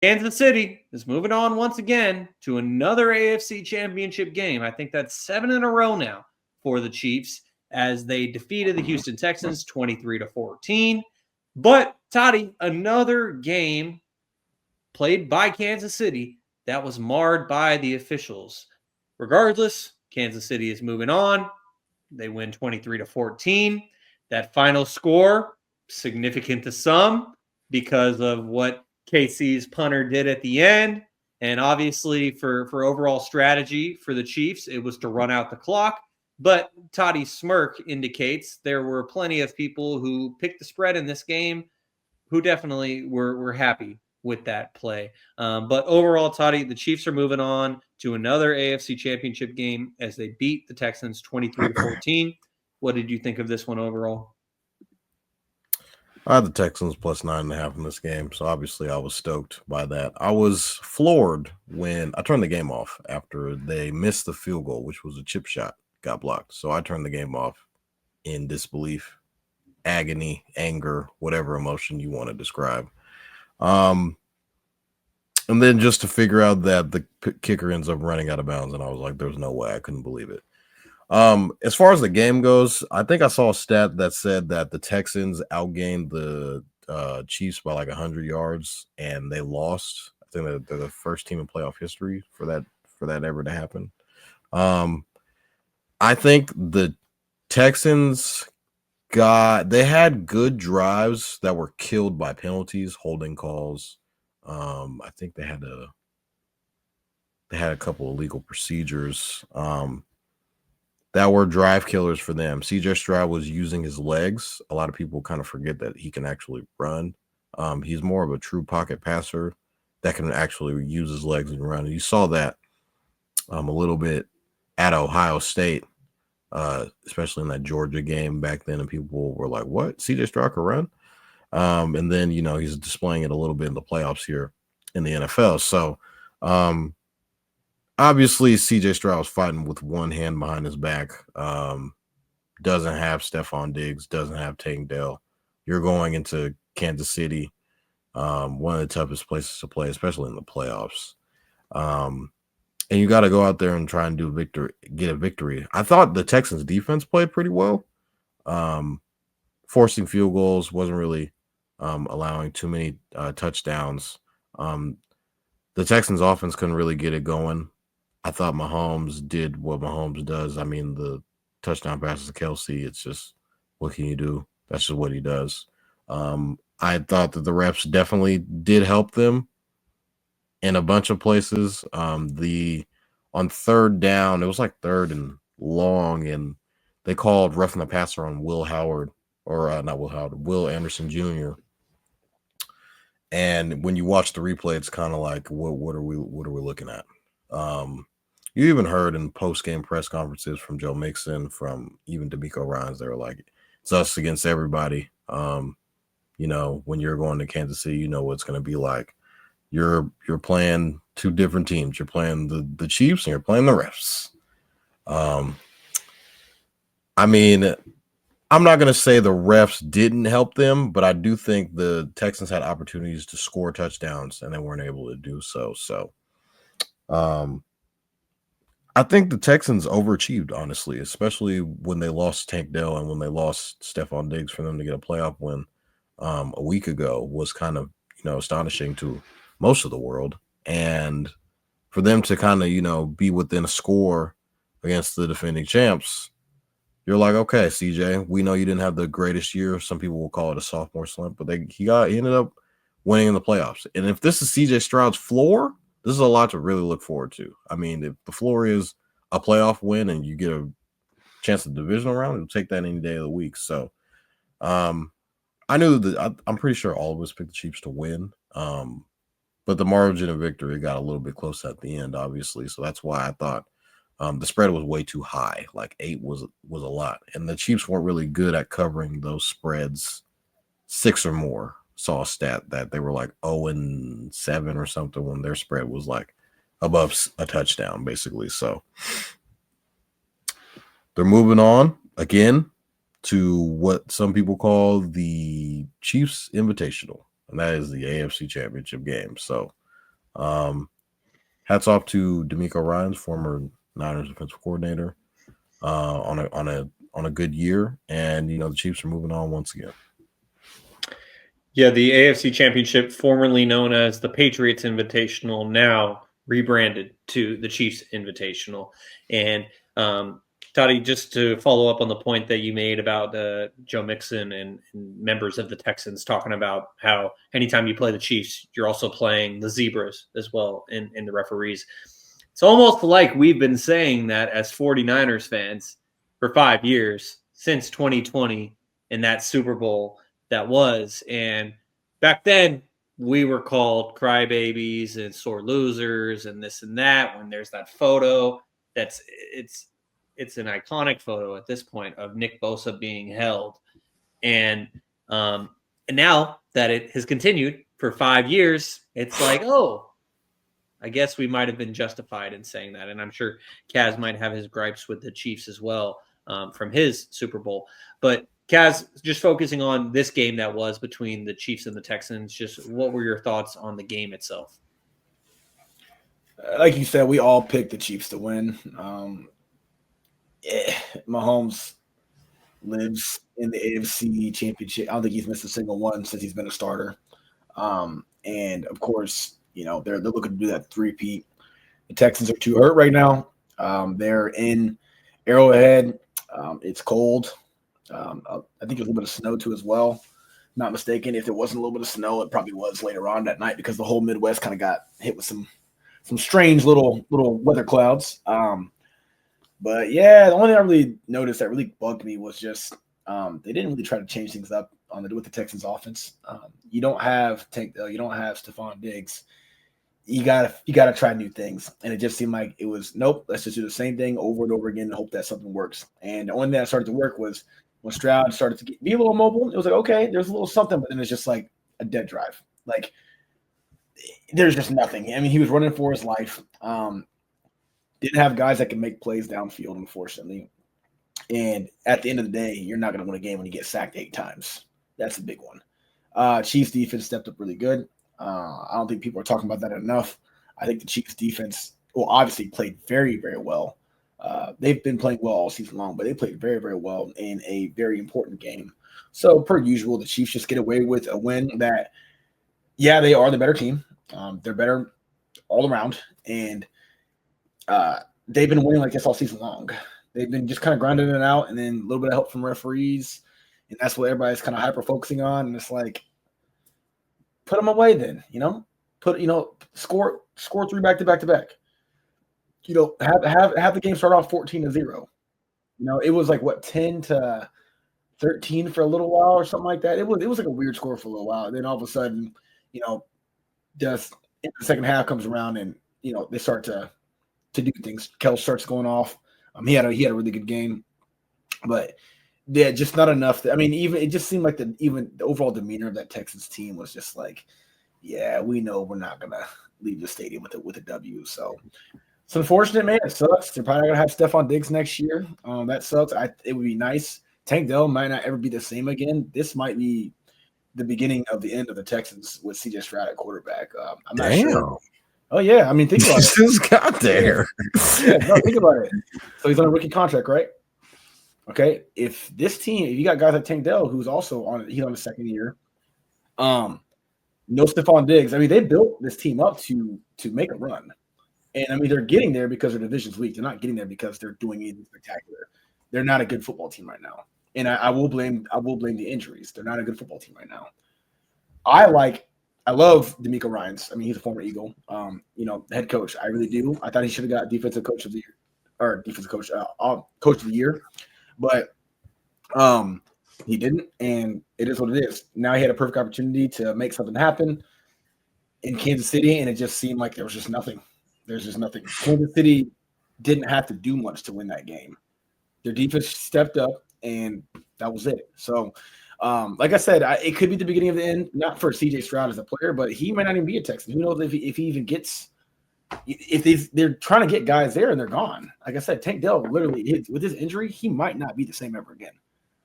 Kansas City is moving on once again to another AFC Championship game. I think that's 7 in a row now for the Chiefs as they defeated the Houston Texans 23-14. But Toddy, another game played by Kansas City that was marred by the officials. Regardless, Kansas City is moving on. They win 23-14. That final score, significant to some because of what KC's punter did at the end. And obviously, for overall strategy for the Chiefs, it was to run out the clock. But Toddy's smirk indicates there were plenty of people who picked the spread in this game who definitely were happy with that play. But overall, Toddy, the Chiefs are moving on to another AFC Championship game as they beat the Texans 23-14. What did you think of this one overall? I had the Texans plus 9.5 in this game, so obviously I was stoked by that. I was floored when I turned the game off after they missed the field goal, which was a chip shot, got blocked. So I turned the game off in disbelief, agony, anger, whatever emotion you want to describe. And then just to figure out that the kicker ends up running out of bounds, and I was like, there's no way. I couldn't believe it. As far as the game goes, I think I saw a stat that said that the Texans outgained the Chiefs by like 100 yards, and they lost. I think that they're the first team in playoff history for that ever to happen. I think the Texans they had good drives that were killed by penalties, holding calls. I think they had a couple of legal procedures. That were drive killers for them. CJ Stroud was using his legs. A lot of people kind of forget that he can actually run. He's more of a true pocket passer that can actually use his legs and run. And you saw that a little bit at Ohio State, especially in that Georgia game back then. And people were like, what? CJ Stroud can run? And then, he's displaying it a little bit in the playoffs here in the NFL. So, obviously, CJ Stroud's fighting with one hand behind his back. Doesn't have Stephon Diggs, doesn't have Tank Dell. You're going into Kansas City, one of the toughest places to play, especially in the playoffs. And you got to go out there and try and get a victory. I thought the Texans defense played pretty well. Forcing field goals, wasn't really allowing too many touchdowns. The Texans offense couldn't really get it going. I thought Mahomes did what Mahomes does. I mean, the touchdown passes to Kelsey, it's just, what can you do? That's just what he does. I thought that the refs definitely did help them in a bunch of places. On third down, it was like third and long, and they called roughing the passer on Will Howard, or not Will Howard, Will Anderson Jr. And when you watch the replay, it's kind of like, what are we looking at? You even heard in post-game press conferences from Joe Mixon, from even D'Amico Ryans, they were like, it's us against everybody. When you're going to Kansas City, you know what it's going to be like. You're playing two different teams. You're playing the Chiefs and you're playing the refs. I mean, I'm not going to say the refs didn't help them, but I do think the Texans had opportunities to score touchdowns and they weren't able to do so. So, I think the Texans overachieved, honestly, especially when they lost Tank Dell and when they lost Stephon Diggs. For them to get a playoff win a week ago was kind of, astonishing to most of the world. And for them to kind of, be within a score against the defending champs, you're like, okay, CJ, we know you didn't have the greatest year. Some people will call it a sophomore slump, but he ended up winning in the playoffs. And if this is CJ Stroud's floor, this is a lot to really look forward to. I mean, if the floor is a playoff win and you get a chance at the divisional round, you'll take that any day of the week. So I knew that I'm pretty sure all of us picked the Chiefs to win. But the margin of victory got a little bit close at the end, obviously. So that's why I thought the spread was way too high. Like 8 was a lot. And the Chiefs weren't really good at covering those spreads 6 or more. Saw a stat that they were like 0-7 or something when their spread was like above a touchdown, basically. So they're moving on again to what some people call the Chiefs Invitational, and that is the AFC Championship game. So Hats off to D'Amico Ryans, former Niners defensive coordinator, on a good year, and the Chiefs are moving on once again. Yeah, the AFC Championship, formerly known as the Patriots Invitational, now rebranded to the Chiefs Invitational. And Toddy, just to follow up on the point that you made about Joe Mixon and members of the Texans talking about how anytime you play the Chiefs, you're also playing the Zebras as well in the referees. It's almost like we've been saying that as 49ers fans for 5 years, since 2020 in that Super Bowl that was. And back then, we were called crybabies and sore losers and this and that. When there's that photo, it's an iconic photo at this point of Nick Bosa being held, and now that it has continued for 5 years, it's like, oh, I guess we might have been justified in saying that. And I'm sure Kaz might have his gripes with the Chiefs as well from his Super Bowl, but. Kaz, just focusing on this game that was between the Chiefs and the Texans, just what were your thoughts on the game itself? Like you said, we all picked the Chiefs to win. Mahomes lives in the AFC Championship. I don't think he's missed a single one since he's been a starter. And, of course, they're looking to do that three-peat. The Texans are too hurt right now. They're in Arrowhead. It's cold. I think there's a little bit of snow too as well. Not mistaken. If there wasn't a little bit of snow, it probably was later on that night because the whole Midwest kind of got hit with some strange little weather clouds. But yeah, the only thing I really noticed that really bugged me was just they didn't really try to change things up with the Texans offense. You don't have Tank Dell, you don't have Stephon Diggs. You gotta try new things, and it just seemed like it was nope. Let's just do the same thing over and over again and hope that something works. And the only thing that started to work was when Stroud started to be a little mobile. It was like, okay, there's a little something, but then it's just like a dead drive. Like there's just nothing. I mean, he was running for his life. Didn't have guys that can make plays downfield, unfortunately. And at the end of the day, you're not going to win a game when you get sacked 8 times. That's a big one. Chiefs defense stepped up really good. I don't think people are talking about that enough. I think the Chiefs defense, obviously played very, very well. They've been playing well all season long, but they played very, very well in a very important game. So, per usual, the Chiefs just get away with a win that, yeah, they are the better team. They're better all around, and they've been winning like this all season long. They've been just kind of grinding it out, and then a little bit of help from referees, and that's what everybody's kind of hyper-focusing on, and it's like, put them away then, score 3 back-to-back. Have the game start off 14-0. It was like 10-13 for a little while or something like that. It was like a weird score for a little while. And then all of a sudden, the second half comes around and they start to do things. Kel starts going off. He had a really good game, but yeah, just not enough. Even it just seemed like the overall demeanor of that Texans team was just like, yeah, we know we're not gonna leave the stadium with a W. So it's unfortunate, man. It sucks. They're probably not gonna have Stephon Diggs next year. That sucks. It would be nice. Tank Dell might not ever be the same again. This might be the beginning of the end of the Texans with CJ Stroud at quarterback. I'm not sure. Oh yeah, think about it. Just got there. Yeah, no, think about it. So he's on a rookie contract, right? Okay. If you got guys like Tank Dell, who's also on the second year, no Stephon Diggs. They built this team up to make a run. And they're getting there because their division's weak. They're not getting there because they're doing anything spectacular. They're not a good football team right now. And I will blame the injuries. They're not a good football team right now. I love D'Amico Ryans. He's a former Eagle. Head coach. I really do. I thought he should have got defensive coach of the year or defensive coach, coach of the year, but he didn't. And it is what it is. Now he had a perfect opportunity to make something happen in Kansas City, and it just seemed like there was just nothing. There's just nothing. Kansas City didn't have to do much to win that game. Their defense stepped up, and that was it. So, like I said, it could be the beginning of the end, not for CJ Stroud as a player, but he might not even be a Texan. Who knows if he even gets – if they're trying to get guys there and they're gone. Like I said, Tank Dell literally – with his injury, he might not be the same ever again.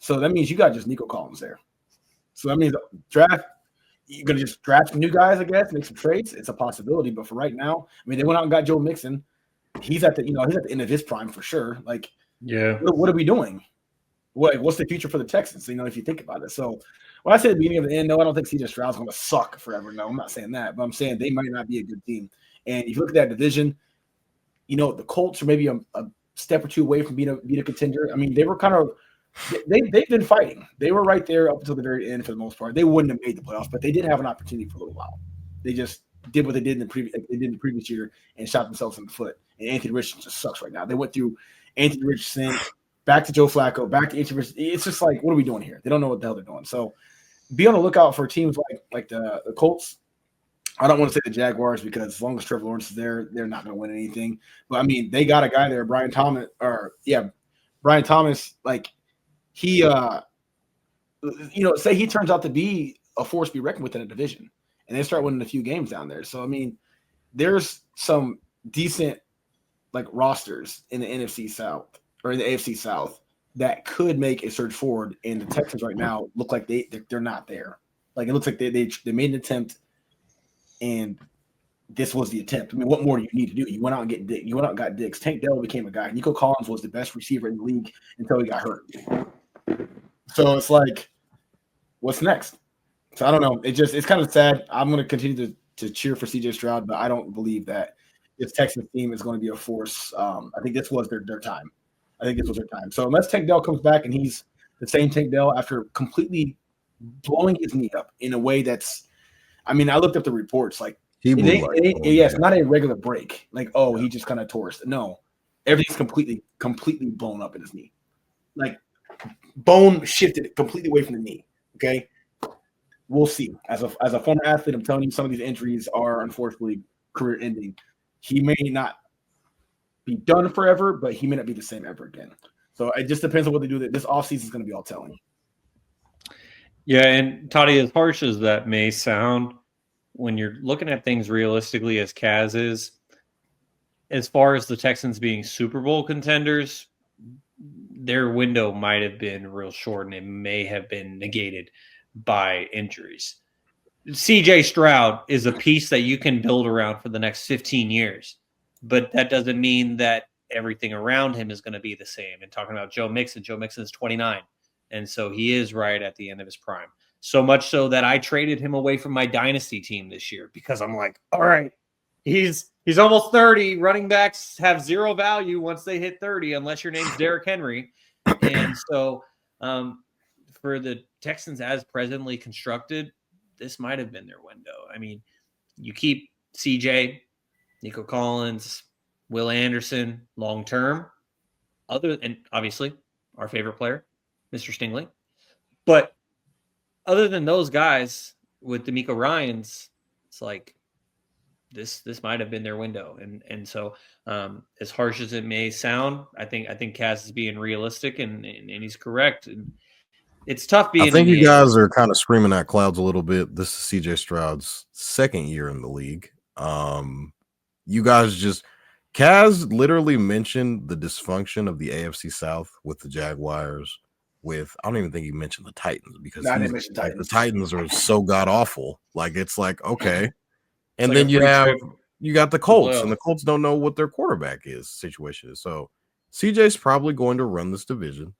So that means you got just Nico Collins there. So that means draft you're going to just draft some new guys, I guess, make some trades. It's a possibility. But for right now, I mean, they went out and got Joe Mixon. He's at the end of his prime for sure. Like, yeah, what are we doing? What's the future for the Texans? If you think about it. So when I say the beginning of the end, no, I don't think CJ Stroud's going to suck forever. No, I'm not saying that, but I'm saying they might not be a good team. And if you look at that division, the Colts are maybe a step or two away from being a contender. I mean, they were kind of they've been fighting. They were right there up until the very end for the most part. They wouldn't have made the playoffs, but they did have an opportunity for a little while. They just did what they did in the previous year and shot themselves in the foot. And Anthony Richardson just sucks right now. They went through Anthony Richardson, back to Joe Flacco, back to Anthony Richardson. It's just like, what are we doing here? They don't know what the hell they're doing. So be on the lookout for teams like the Colts. I don't want to say the Jaguars because as long as Trevor Lawrence is there, they're not going to win anything. But I mean, they got a guy there, Brian Thomas. Like he, say he turns out to be a force to be reckoned with in a division, and they start winning a few games down there. So I mean, there's some decent like rosters in the NFC South or in the AFC South that could make a surge forward. And the Texans right now look like they're not there. Like it looks like they made an attempt. And this was the attempt. I mean, what more do you need to do? You went out and got Diggs. Tank Dell became a guy. Nico Collins was the best receiver in the league until he got hurt. So it's like, what's next? So I don't know. It's kind of sad. I'm going to continue to cheer for CJ Stroud, but I don't believe that this Texans team is going to be a force. I think this was their time. So unless Tank Dell comes back and he's the same Tank Dell after completely blowing his knee up in a way that's, I mean, I looked up the reports. Like, it's not a regular break. Like, he just kind of tore it. No, everything's completely blown up in his knee. Like, bone shifted completely away from the knee. Okay, we'll see. As a former athlete, I'm telling you, some of these injuries are unfortunately career-ending. He may not be done forever, but he may not be the same ever again. So it just depends on what they do. This offseason is going to be all telling. Yeah, and Toddy, as harsh as that may sound, when you're looking at things realistically as Kaz is, as far as the Texans being Super Bowl contenders, their window might have been real short and it may have been negated by injuries. CJ Stroud is a piece that you can build around for the next 15 years, but that doesn't mean that everything around him is going to be the same. And talking about Joe Mixon is 29. And so he is right at the end of his prime. So much so that I traded him away from my dynasty team this year because I'm like, all right, he's almost 30. Running backs have zero value once they hit 30, unless your name's Derrick Henry. And so for the Texans as presently constructed, this might have been their window. I mean, you keep CJ, Nico Collins, Will Anderson long-term, and obviously our favorite player, Mr. Stingley. But other than those guys with D'Amico Ryans, it's like this might have been their window. And so as harsh as it may sound, I think Kaz is being realistic and he's correct. And it's tough being. I think you guys are kind of screaming at clouds a little bit. This is CJ Stroud's second year in the league. You guys Kaz literally mentioned the dysfunction of the AFC South with the Jaguars. I don't even think he mentioned the Titans because the Titans are so god awful. Like it's like, okay. And then you got the Colts, and the Colts don't know what their quarterback situation is. So CJ's probably going to run this division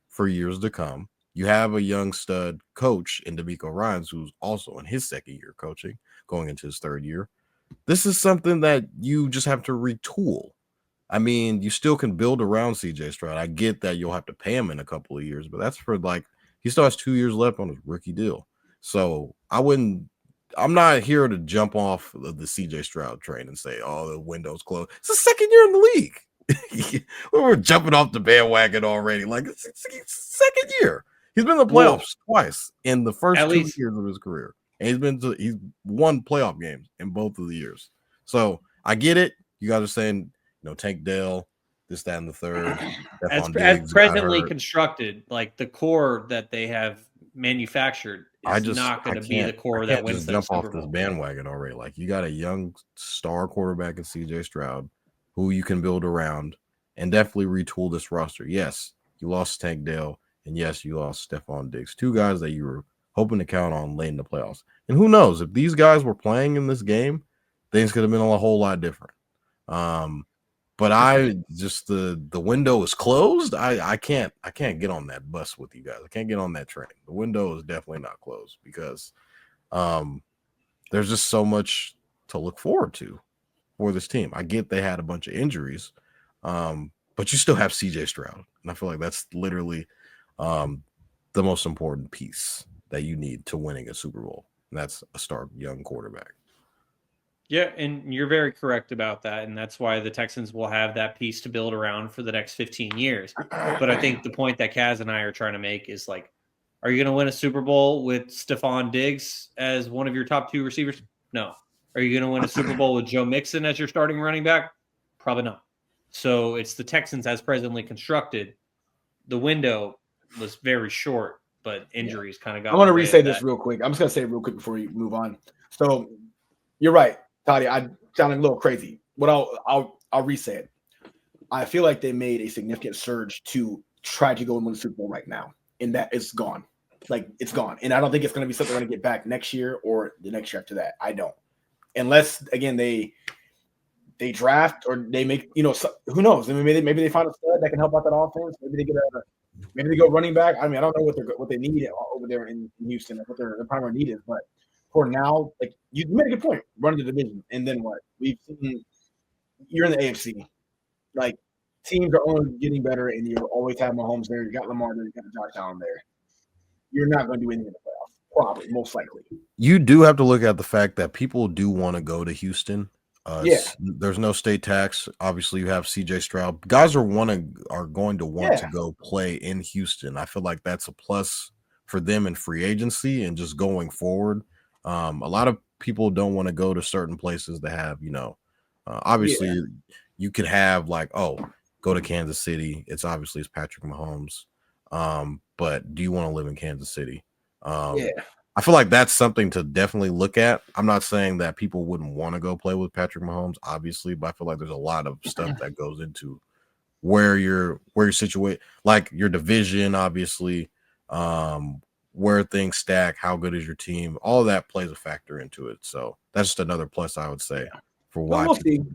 for years to come. You have a young stud coach in D'Amico Ryans, who's also in his second year coaching, going into his third year. This is something that you just have to retool. I mean, you still can build around CJ Stroud. I get that you'll have to pay him in a couple of years, but that's for he still has 2 years left on his rookie deal. So I'm not here to jump off of the CJ Stroud train and say, the window's closed. It's the second year in the league. We're jumping off the bandwagon already. Like, it's second year. He's been in the playoffs twice in the first 2 years of his career. And he's won playoff games in both of the years. So I get it. You guys are saying, Tank Dell, this, that, and the third. As presently constructed, like the core that they have manufactured is not going to be the core that wins. Jump off this bandwagon already. Like, you got a young star quarterback in CJ Stroud who you can build around and definitely retool this roster. Yes, you lost Tank Dell, and yes, you lost Stephon Diggs, 2 guys that you were hoping to count on late in the playoffs. And who knows, if these guys were playing in this game, things could have been a whole lot different. But I just the window is closed. I can't get on that bus with you guys. I can't get on that train. The window is definitely not closed because there's just so much to look forward to for this team. I get they had a bunch of injuries, but you still have CJ Stroud, and I feel like that's literally the most important piece that you need to winning a Super Bowl. And that's a star young quarterback. Yeah, and you're very correct about that. And that's why the Texans will have that piece to build around for the next 15 years. But I think the point that Kaz and I are trying to make is like, are you going to win a Super Bowl with Stephon Diggs as one of your top 2 receivers? No. Are you going to win a Super Bowl with Joe Mixon as your starting running back? Probably not. So it's the Texans as presently constructed. The window was very short, but injuries kind of got. I want to re-say this real quick. I'm just going to say it real quick before you move on. So you're right, Toddy. I sounded a little crazy. But I'll re-say it. I feel like they made a significant surge to try to go and win the Super Bowl right now, and that is gone. Like, it's gone. And I don't think it's going to be something they're going to get back next year or the next year after that. I don't. Unless, again, they draft or they make, who knows? I mean, maybe they find a stud that can help out that offense. Maybe they go running back. I mean, I don't know what they need over there in Houston, what their primary need is. But for now, like, you made a good point, running the division. And then what? We've seen you're in the AFC. Like, teams are only getting better, and you always have Mahomes there. You got Lamar there. You got Josh Allen there. You're not going to do anything in the playoffs, probably, most likely. You do have to look at the fact that people do want to go to Houston. There's no state tax. Obviously, you have CJ Stroud. Guys are going to want to go play in Houston. I feel like that's a plus for them in free agency and just going forward. A lot of people don't want to go to certain places that have, obviously you could have like, go to Kansas City. It's Patrick Mahomes. But do you want to live in Kansas City? I feel like that's something to definitely look at. I'm not saying that people wouldn't want to go play with Patrick Mahomes, obviously, but I feel like there's a lot of stuff that goes into where you're situated, like your division, obviously, where things stack, how good is your team, all of that plays a factor into it. So that's just another plus I would say for why.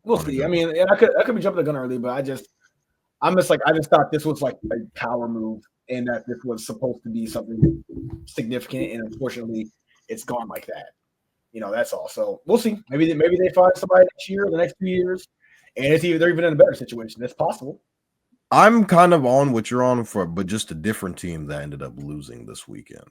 We'll see. I mean, I could be jumping the gun early, but I just thought this was like a power move, and that this was supposed to be something significant, and unfortunately, it's gone like that. That's all. So we'll see. Maybe they find somebody next year or the next 2 years, and they're even in a better situation. That's possible. I'm kind of on what you're on for, but just a different team that ended up losing this weekend.